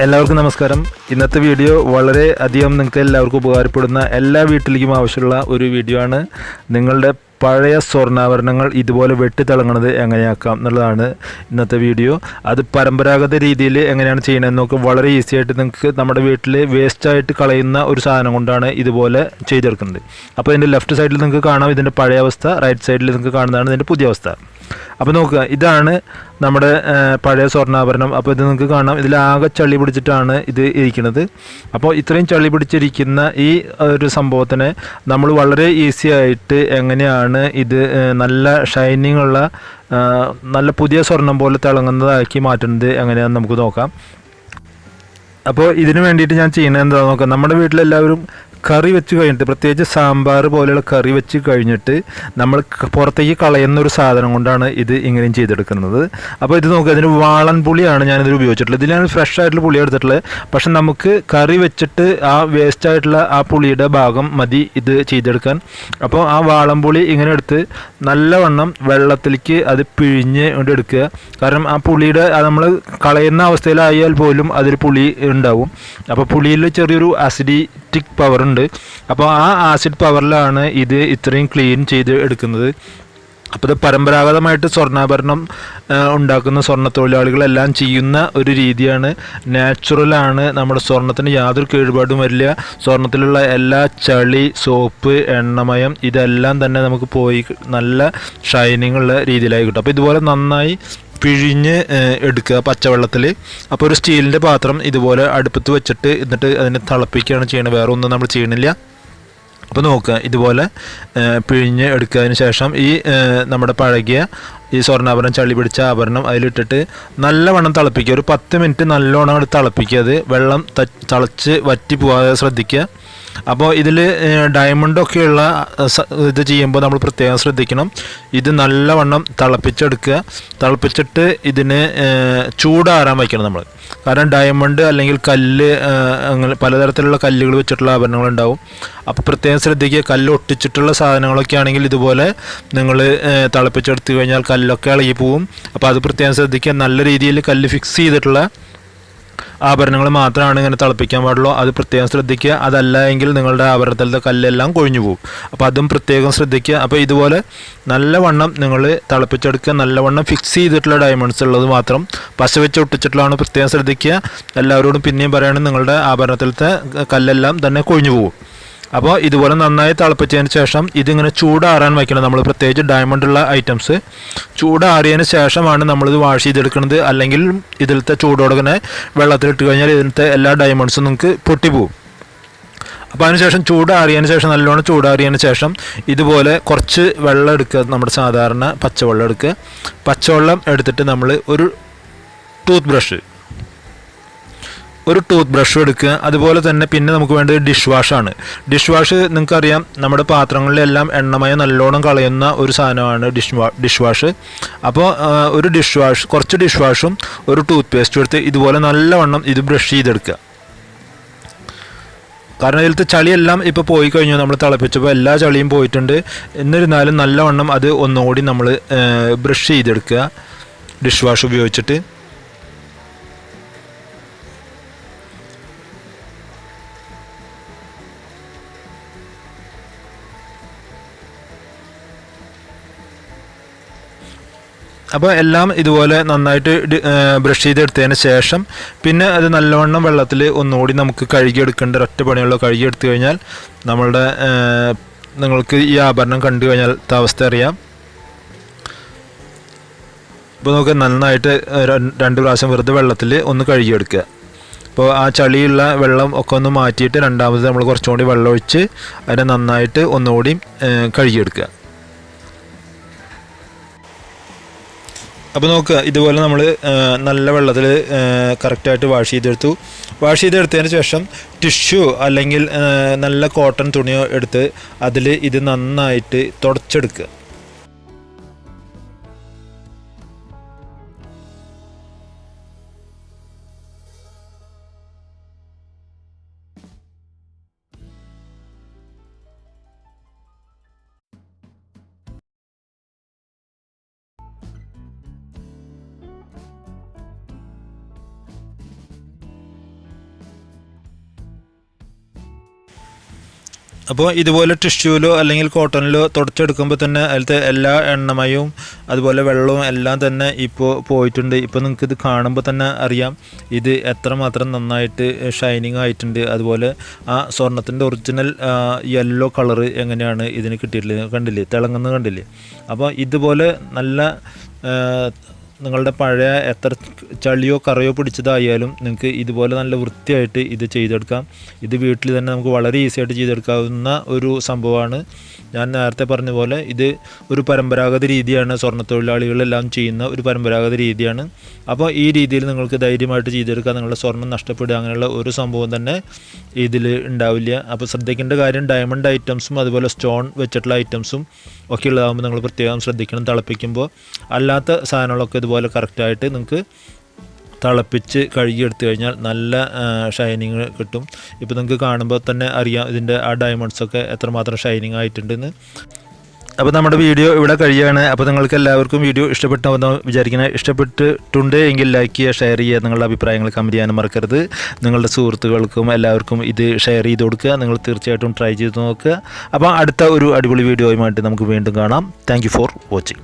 എല്ലാവർക്കും നമസ്കാരം. ഇന്നത്തെ വീഡിയോ വളരെ അധികം നിങ്ങൾക്ക് എല്ലാവർക്കും ഉപകാരപ്പെടുന്ന എല്ലാ വീട്ടിലേക്കും ആവശ്യമുള്ള ഒരു വീഡിയോ ആണ്. നിങ്ങളുടെ പഴയ സ്വർണ്ണാഭരണങ്ങൾ ഇതുപോലെ വെട്ടിത്തിളങ്ങുന്നത് എങ്ങനെയാക്കാം എന്നുള്ളതാണ് ഇന്നത്തെ വീഡിയോ. അത് പരമ്പരാഗത രീതിയിൽ എങ്ങനെയാണ് ചെയ്യണമെന്ന് നോക്കുക. വളരെ ഈസി ആയിട്ട് നിങ്ങൾക്ക് നമ്മുടെ വീട്ടിൽ വേസ്റ്റായിട്ട് കളയുന്ന ഒരു സാധനം കൊണ്ടാണ് ഇതുപോലെ ചെയ്തെടുക്കുന്നത്. അപ്പോൾ ഇതിൻ്റെ ലെഫ്റ്റ് സൈഡിൽ നിങ്ങൾക്ക് കാണാം ഇതിൻ്റെ പഴയ അവസ്ഥ, റൈറ്റ് സൈഡിൽ നിങ്ങൾക്ക് കാണുന്നതാണ് ഇതിൻ്റെ പുതിയ അവസ്ഥ. അപ്പോൾ നോക്കുക, ഇതാണ് നമ്മുടെ പഴയ സ്വർണ്ണാഭരണം. അപ്പോൾ ഇത് നിങ്ങൾക്ക് കാണാം, ഇതിലാകെ ചളി പിടിച്ചിട്ടാണ് ഇത് ഇരിക്കുന്നത്. അപ്പോൾ ഇത്രയും ചളി പിടിച്ചിരിക്കുന്ന ഈ ഒരു സംഭവത്തിനെ നമ്മൾ വളരെ ഈസി ആയിട്ട് എങ്ങനെയാണ് ഇത് നല്ല ഷൈനിങ് ഉള്ള നല്ല പുതിയ സ്വർണം പോലെ തിളങ്ങുന്നതാക്കി മാറ്റുന്നത് എങ്ങനെയാണെന്ന് നമുക്ക് നോക്കാം. അപ്പോൾ ഇതിന് വേണ്ടിയിട്ട് ഞാൻ ചെയ്യുന്നത് എന്താണെന്ന് നോക്കാം. നമ്മുടെ വീട്ടിലെല്ലാവരും കറി വെച്ച് കഴിഞ്ഞിട്ട്, പ്രത്യേകിച്ച് സാമ്പാർ പോലെയുള്ള കറി വെച്ച് കഴിഞ്ഞിട്ട് നമ്മൾ പുറത്തേക്ക് കളയുന്ന ഒരു സാധനം കൊണ്ടാണ് ഇത് ഇങ്ങനെയും ചെയ്തെടുക്കുന്നത്. അപ്പോൾ ഇത് നോക്കുക, ഇതിന് വാളൻ പുളിയാണ് ഞാനിതിൽ ഉപയോഗിച്ചിട്ടുള്ളത്. ഇതിൽ ഞാൻ ഫ്രഷ് ആയിട്ടുള്ള പുളി എടുത്തിട്ടുള്ളത്. പക്ഷെ നമുക്ക് കറി വെച്ചിട്ട് ആ വേസ്റ്റ് ആയിട്ടുള്ള ആ പുളിയുടെ ഭാഗം മതി ഇത് ചെയ്തെടുക്കാൻ. അപ്പോൾ ആ വാളൻ പുളി ഇങ്ങനെ എടുത്ത് നല്ലവണ്ണം വെള്ളത്തിലേക്ക് അത് പിഴിഞ്ഞ് കൊണ്ട് എടുക്കുക. കാരണം ആ പുളിയുടെ നമ്മൾ കളയുന്ന അവസ്ഥയിലായാൽ പോലും അതിൽ പുളി ഉണ്ടാവും. അപ്പോൾ പുളിയിൽ ചെറിയൊരു ആസിഡിറ്റിക് പവർ ഉണ്ട്. അപ്പോൾ ആ ആസിഡ് പവറിലാണ് ഇത് ഇത്രയും ക്ലീൻ ചെയ്ത് എടുക്കുന്നത്. അപ്പോൾ ഇത് പരമ്പരാഗതമായിട്ട് സ്വർണ്ണാഭരണം ഉണ്ടാക്കുന്ന സ്വർണ്ണ തൊഴിലാളികളെല്ലാം ചെയ്യുന്ന ഒരു രീതിയാണ്. നാച്ചുറലാണ്. നമ്മുടെ സ്വർണ്ണത്തിന് യാതൊരു കേടുപാടും വരില്ല. സ്വർണ്ണത്തിലുള്ള എല്ലാ ചളി, സോപ്പ്, എണ്ണമയം ഇതെല്ലാം തന്നെ നമുക്ക് പോയി നല്ല ഷൈനിങ് ഉള്ള രീതിയിലായി കിട്ടും. അപ്പോൾ ഇതുപോലെ നന്നായി പിഴിഞ്ഞ് എടുക്കുക പച്ചവെള്ളത്തിൽ. അപ്പോൾ ഒരു സ്റ്റീലിൻ്റെ പാത്രം ഇതുപോലെ അടുപ്പത്ത് വെച്ചിട്ട് എന്നിട്ട് അതിനെ തിളപ്പിക്കുകയാണ് ചെയ്യണത്. വേറെ ഒന്നും നമ്മൾ ചെയ്യണില്ല. അപ്പോൾ നോക്കുക, ഇതുപോലെ പിഴിഞ്ഞ് എടുത്തതിന് ശേഷം ഈ നമ്മുടെ പഴകിയ ഈ സ്വർണ്ണാഭരണം, ചളി പിടിച്ച ആഭരണം അതിലിട്ടിട്ട് നല്ലവണ്ണം തിളപ്പിക്കുക. ഒരു 10 മിനിറ്റ് നല്ലോണം അവിടെ തിളപ്പിക്കുക. അത് വെള്ളം തിളച്ച് വറ്റി പോകാതെ ശ്രദ്ധിക്കുക. അപ്പോൾ ഇതിൽ ഡയമണ്ടൊക്കെയുള്ള ഇത് ചെയ്യുമ്പോൾ നമ്മൾ പ്രത്യേകം ശ്രദ്ധിക്കണം. ഇത് നല്ലവണ്ണം തിളപ്പിച്ചെടുക്കുക. തിളപ്പിച്ചിട്ട് ഇതിന് ചൂടാറാൻ വയ്ക്കണം നമ്മൾ. കാരണം ഡയമണ്ട് അല്ലെങ്കിൽ കല്ല്, അങ്ങനെ പലതരത്തിലുള്ള കല്ലുകൾ വെച്ചിട്ടുള്ള ആഭരണങ്ങളുണ്ടാവും. അപ്പോൾ പ്രത്യേകം ശ്രദ്ധിക്കുക. കല്ല് ഒട്ടിച്ചിട്ടുള്ള സാധനങ്ങളൊക്കെ ആണെങ്കിൽ ഇതുപോലെ നിങ്ങൾ തിളപ്പിച്ചെടുത്ത് കഴിഞ്ഞാൽ കല്ലൊക്കെ ഇളകി പോവും. അപ്പോൾ അത് പ്രത്യേകം ശ്രദ്ധിക്കുക. നല്ല രീതിയിൽ കല്ല് ഫിക്സ് ചെയ്തിട്ടുള്ള ആഭരണങ്ങൾ മാത്രമാണ് ഇങ്ങനെ തിളപ്പിക്കാൻ പാടുള്ളൂ. അത് പ്രത്യേകം ശ്രദ്ധിക്കുക. അതല്ല എങ്കിൽ നിങ്ങളുടെ ആഭരണത്തിലത്തെ കല്ലെല്ലാം കൊഴിഞ്ഞു പോകും. അപ്പോൾ അതും പ്രത്യേകം ശ്രദ്ധിക്കുക. അപ്പോൾ ഇതുപോലെ നല്ലവണ്ണം നിങ്ങൾ തിളപ്പിച്ചെടുക്കുക. നല്ലവണ്ണം ഫിക്സ് ചെയ്തിട്ടുള്ള ഡയമണ്ട്സ് ഉള്ളത് മാത്രം പശ വെച്ച് ഒട്ടിച്ചിട്ടുള്ളതാണ് പ്രത്യേകം ശ്രദ്ധിക്കുക. എല്ലാവരോടും പിന്നെയും പറയുകയാണെങ്കിൽ നിങ്ങളുടെ ആഭരണത്തിലത്തെ കല്ലെല്ലാം തന്നെ കൊഴിഞ്ഞു പോകും. അപ്പോൾ ഇതുപോലെ നന്നായി തിളപ്പിച്ചതിന് ശേഷം ഇതിങ്ങനെ ചൂടാറാൻ വയ്ക്കണം. നമ്മൾ പ്രത്യേകിച്ച് ഡയമണ്ടുള്ള ഐറ്റംസ് ചൂടാറിയതിന് ശേഷമാണ് നമ്മളിത് വാഷ് ചെയ്തെടുക്കുന്നത്. അല്ലെങ്കിൽ ഇതിലത്തെ ചൂടോടനെ വെള്ളത്തിലിട്ട് കഴിഞ്ഞാൽ ഇതിലത്തെ എല്ലാ ഡയമണ്ട്സും നിങ്ങൾക്ക് പൊട്ടിപ്പോവും. അപ്പോൾ അതിനുശേഷം ചൂടാറിയതിന് ശേഷം, നല്ലോണം ചൂടാറിയതിന് ശേഷം ഇതുപോലെ കുറച്ച് വെള്ളം എടുക്കുക. നമ്മുടെ സാധാരണ പച്ചവെള്ളം എടുക്കുക. പച്ചവെള്ളം എടുത്തിട്ട് നമ്മൾ ഒരു ടൂത്ത് ബ്രഷ് എടുക്കുക. അതുപോലെ തന്നെ പിന്നെ നമുക്ക് വേണ്ടത് ഡിഷ് വാഷാണ്. ഡിഷ് വാഷ് നിങ്ങൾക്കറിയാം, നമ്മുടെ പാത്രങ്ങളിലെല്ലാം എണ്ണമയം നല്ലോണം കളയുന്ന ഒരു സാധനമാണ് ഡിഷ് വാഷ്. അപ്പോൾ ഒരു കുറച്ച് ഡിഷ് വാഷും ഒരു ടൂത്ത് പേസ്റ്റും എടുത്ത് ഇതുപോലെ നല്ലവണ്ണം ഇത് ബ്രഷ് ചെയ്തെടുക്കുക. കാരണം ഇതിലത്തെ ചളിയെല്ലാം ഇപ്പോൾ പോയി കഴിഞ്ഞു. നമ്മൾ തിളപ്പിച്ചപ്പോൾ എല്ലാ ചളിയും പോയിട്ടുണ്ട്. എന്നിരുന്നാലും നല്ലവണ്ണം അത് ഒന്നുകൂടി നമ്മൾ ബ്രഷ് ചെയ്തെടുക്കുക ഡിഷ് വാഷ് ഉപയോഗിച്ചിട്ട്. അപ്പോൾ എല്ലാം ഇതുപോലെ നന്നായിട്ട് ബ്രഷ് ചെയ്തെടുത്തതിന് ശേഷം പിന്നെ അത് നല്ലവണ്ണം വെള്ളത്തിൽ ഒന്നുകൂടി നമുക്ക് കഴുകിയെടുക്കേണ്ട ഒറ്റ പണിയുള്ള. കഴുകിയെടുത്തു കഴിഞ്ഞാൽ നിങ്ങൾക്ക് ഈ ആഭരണം കണ്ടു കഴിഞ്ഞാൽ അവസ്ഥ അറിയാം. ഇപ്പോൾ നമുക്ക് നന്നായിട്ട് 2 പ്രാവശ്യം വെറുതെ വെള്ളത്തിൽ ഒന്ന് കഴുകിയെടുക്കുക. അപ്പോൾ ആ ചളിയുള്ള വെള്ളം ഒക്കെ ഒന്ന് മാറ്റിയിട്ട് രണ്ടാമത് നമ്മൾ കുറച്ചുകൂടി വെള്ളം ഒഴിച്ച് അതിനെ നന്നായിട്ട് ഒന്നുകൂടി കഴുകിയെടുക്കുക. അപ്പോൾ നോക്കുക, ഇതുപോലെ നമ്മൾ നല്ല വെള്ളത്തിൽ കറക്റ്റായിട്ട് വാഷ് ചെയ്തെടുത്തതിന് ശേഷം ടിഷ്യൂ അല്ലെങ്കിൽ നല്ല കോട്ടൺ തുണിയോ എടുത്ത് അതിൽ ഇത് നന്നായിട്ട് തുടച്ചെടുക്കുക. അപ്പോൾ ഇതുപോലെ ടിഷ്യൂലോ അല്ലെങ്കിൽ കോട്ടണിലോ തുടച്ചെടുക്കുമ്പോൾ തന്നെ അതിലത്തെ എല്ലാ എണ്ണമയവും അതുപോലെ വെള്ളവും എല്ലാം തന്നെ ഇപ്പോൾ പോയിട്ടുണ്ട്. ഇപ്പോൾ നിങ്ങൾക്ക് ഇത് കാണുമ്പോൾ തന്നെ അറിയാം ഇത് എത്രമാത്രം നന്നായിട്ട് ഷൈനിങ് ആയിട്ടുണ്ട്. അതുപോലെ ആ സ്വർണത്തിൻ്റെ ഒറിജിനൽ യെല്ലോ കളറ് എങ്ങനെയാണ് ഇതിന് കിട്ടിയിട്ടുള്ളത് കണ്ടില്ലേ, തിളങ്ങുന്നത് കണ്ടില്ലേ. അപ്പോൾ ഇതുപോലെ നല്ല നിങ്ങളുടെ പഴയ എത്ര ചളിയോ കറയോ പിടിച്ചതായാലും നിങ്ങൾക്ക് ഇതുപോലെ നല്ല വൃത്തിയായിട്ട് ഇത് ചെയ്തെടുക്കാം. ഇത് വീട്ടിൽ തന്നെ നമുക്ക് വളരെ ഈസി ആയിട്ട് ചെയ്തെടുക്കാവുന്ന ഒരു സംഭവമാണ്. ഞാൻ നേരത്തെ പറഞ്ഞ പോലെ ഇത് ഒരു പരമ്പരാഗത രീതിയാണ്, സ്വർണ്ണത്തൊഴിലാളികളെല്ലാം ചെയ്യുന്ന ഒരു പരമ്പരാഗത രീതിയാണ്. അപ്പോൾ ഈ രീതിയിൽ നിങ്ങൾക്ക് ധൈര്യമായിട്ട് ചെയ്തെടുക്കാം. നിങ്ങളുടെ സ്വർണ്ണം നഷ്ടപ്പെടുക അങ്ങനെയുള്ള ഒരു സംഭവം തന്നെ ഇതിൽ ഉണ്ടാവില്ല. അപ്പോൾ ശ്രദ്ധിക്കേണ്ട കാര്യം ഡയമണ്ട് ഐറ്റംസും അതുപോലെ സ്റ്റോൺ വെച്ചിട്ടുള്ള ഐറ്റംസും ഒക്കെ ഉള്ളതാകുമ്പോൾ നിങ്ങൾ പ്രത്യേകം ശ്രദ്ധിക്കണം. തിളപ്പിക്കുമ്പോൾ അല്ലാത്ത സാധനങ്ങളൊക്കെ ഇതുപോലെ കറക്റ്റായിട്ട് നിങ്ങൾക്ക് തിളപ്പിച്ച് കഴുകിയെടുത്തു കഴിഞ്ഞാൽ നല്ല ഷൈനിങ് കിട്ടും. ഇപ്പോൾ നിങ്ങൾക്ക് കാണുമ്പോൾ തന്നെ അറിയാം ഇതിൻ്റെ ആ ഡയമണ്ട്സൊക്കെ എത്രമാത്രം ഷൈനിങ് ആയിട്ടുണ്ടെന്ന്. അപ്പോൾ നമ്മുടെ വീഡിയോ ഇവിടെ കഴിയുകയാണ്. അപ്പോൾ നിങ്ങൾക്ക് എല്ലാവർക്കും വീഡിയോ ഇഷ്ടപ്പെട്ടുവെന്ന് വിചാരിക്കുന്നത്. ഇഷ്ടപ്പെട്ടിട്ടുണ്ട് എങ്കിൽ ലൈക്ക് ചെയ്യുക, ഷെയർ ചെയ്യുക, നിങ്ങളുടെ അഭിപ്രായങ്ങൾ കമൻറ്റ് ചെയ്യാനും മറക്കരുത്. നിങ്ങളുടെ സുഹൃത്തുക്കൾക്കും എല്ലാവർക്കും ഇത് ഷെയർ ചെയ്ത് കൊടുക്കുക. നിങ്ങൾ തീർച്ചയായിട്ടും ട്രൈ ചെയ്ത് നോക്കുക. അപ്പോൾ അടുത്ത ഒരു അടിപൊളി വീഡിയോയുമായിട്ട് നമുക്ക് വീണ്ടും കാണാം. Thank you for watching.